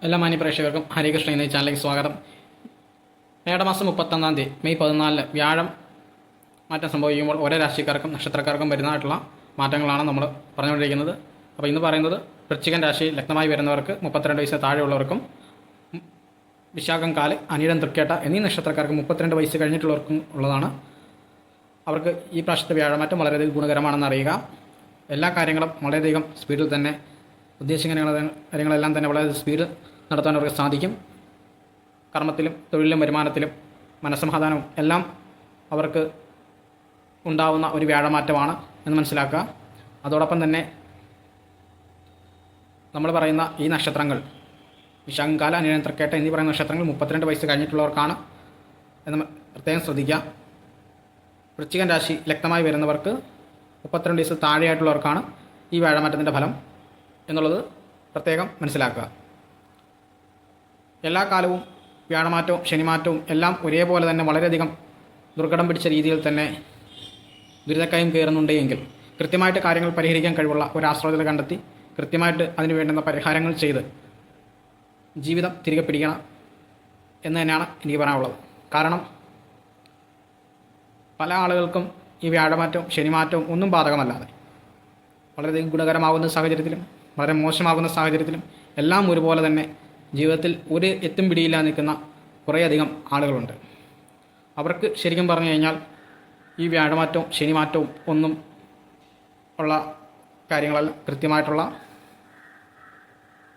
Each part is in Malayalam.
എല്ലാ മാന്യപ്രേക്ഷകർക്കും ഹരികൃഷ്ണ എന്ന ചാനലിലേക്ക് സ്വാഗതം. മേടമാസം 31 തീയതി മെയ് 14 വ്യാഴം മാറ്റം സംഭവിക്കുമ്പോൾ ഓരോ രാശിക്കാർക്കും നക്ഷത്രക്കാർക്കും വരുന്നതായിട്ടുള്ള മാറ്റങ്ങളാണ് നമ്മൾ പറഞ്ഞുകൊണ്ടിരിക്കുന്നത്. അപ്പോൾ ഇന്ന് പറയുന്നത് വൃശ്ചികൻ രാശിയിൽ ലഗ്നമായി വരുന്നവർക്ക് 32 വയസ്സ് താഴെയുള്ളവർക്കും, വിശാഖം കാല്, അനിഴം തൃക്കേട്ട എന്നീ നക്ഷത്രക്കാർക്ക് 32 വയസ്സ് കഴിഞ്ഞിട്ടുള്ളവർക്കും ഉള്ളതാണ്. അവർക്ക് ഈ പ്രാവശ്യത്തെ വ്യാഴമാറ്റം വളരെയധികം ഗുണകരമാണെന്ന് അറിയുക. എല്ലാ കാര്യങ്ങളും വളരെയധികം സ്പീഡിൽ തന്നെ ഉദ്ദേശിക്കുന്ന കാര്യങ്ങളെല്ലാം തന്നെ വളരെ സ്പീഡിൽ നടത്താൻ അവർക്ക് സാധിക്കും. കർമ്മത്തിലും തൊഴിലിലും വരുമാനത്തിലും മനസ്സമാധാനവും എല്ലാം അവർക്ക് ഉണ്ടാവുന്ന ഒരു വ്യാഴമാറ്റമാണ് എന്ന് മനസ്സിലാക്കുക. അതോടൊപ്പം തന്നെ നമ്മൾ പറയുന്ന ഈ നക്ഷത്രങ്ങൾ വിശാഖംകാല, അനിഴം തൃക്കേട്ട എന്നീ പറയുന്ന നക്ഷത്രങ്ങൾ 32 വയസ്സ് കഴിഞ്ഞിട്ടുള്ളവർക്കാണ് എന്ന് പ്രത്യേകം ശ്രദ്ധിക്കുക. വൃശ്ചികൻ രാശി ലഗ്നമായി വരുന്നവർക്ക് 32 വയസ്സ് താഴെയായിട്ടുള്ളവർക്കാണ് ഈ വ്യാഴമാറ്റത്തിൻ്റെ ഫലം എന്നുള്ളത് പ്രത്യേകം മനസ്സിലാക്കുക. എല്ലാ കാലവും വ്യാഴമാറ്റവും ശനിമാറ്റവും എല്ലാം ഒരേപോലെ തന്നെ വളരെയധികം ദുർഘടം പിടിച്ച രീതിയിൽ തന്നെ ദുരിതക്കയം കയറുന്നുണ്ടെങ്കിൽ കൃത്യമായിട്ട് കാര്യങ്ങൾ പരിഹരിക്കാൻ കഴിവുള്ള ഒരു ആശ്രയത കണ്ടെത്തി കൃത്യമായിട്ട് അതിന് വേണ്ടുന്ന പരിഹാരങ്ങൾ ചെയ്ത് ജീവിതം തിരികെ പിടിക്കണം എന്ന് തന്നെയാണ് എനിക്ക് പറയാനുള്ളത്. കാരണം പല ആളുകൾക്കും ഈ വ്യാഴമാറ്റവും ശനിമാറ്റവും ഒന്നും ബാധകമല്ലാതെ വളരെയധികം ഗുണകരമാകുന്ന സാഹചര്യത്തിലും വളരെ മോശമാകുന്ന സാഹചര്യത്തിലും എല്ലാം ഒരുപോലെ തന്നെ ജീവിതത്തിൽ ഒരു എത്തും പിടിയില്ലാതെ നിൽക്കുന്ന കുറേയധികം ആളുകളുണ്ട്. അവർക്ക് ശരിക്കും പറഞ്ഞു കഴിഞ്ഞാൽ ഈ വ്യാഴമാറ്റവും ശനിമാറ്റവും ഒന്നും ഉള്ള കാര്യങ്ങളല്ല, കൃത്യമായിട്ടുള്ള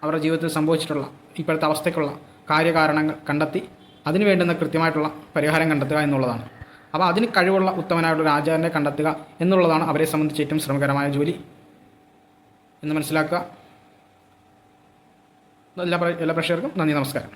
അവരുടെ ജീവിതത്തിൽ സംഭവിച്ചിട്ടുള്ള ഇപ്പോഴത്തെ അവസ്ഥയ്ക്കുള്ള കാര്യകാരണങ്ങൾ കണ്ടെത്തി അതിന് വേണ്ടുന്ന കൃത്യമായിട്ടുള്ള പരിഹാരം കണ്ടെത്തുക എന്നുള്ളതാണ്. അപ്പോൾ അതിന് കഴിവുള്ള ഉത്തമനായിട്ടുള്ള ആചാര്യനെ കണ്ടെത്തുക എന്നുള്ളതാണ് അവരെ സംബന്ധിച്ച് ഏറ്റവും ശ്രമകരമായ ജോലി എന്ന് മനസ്സിലാക്കുക. എല്ലാ പ്രേക്ഷകർക്കും നന്ദി, നമസ്കാരം.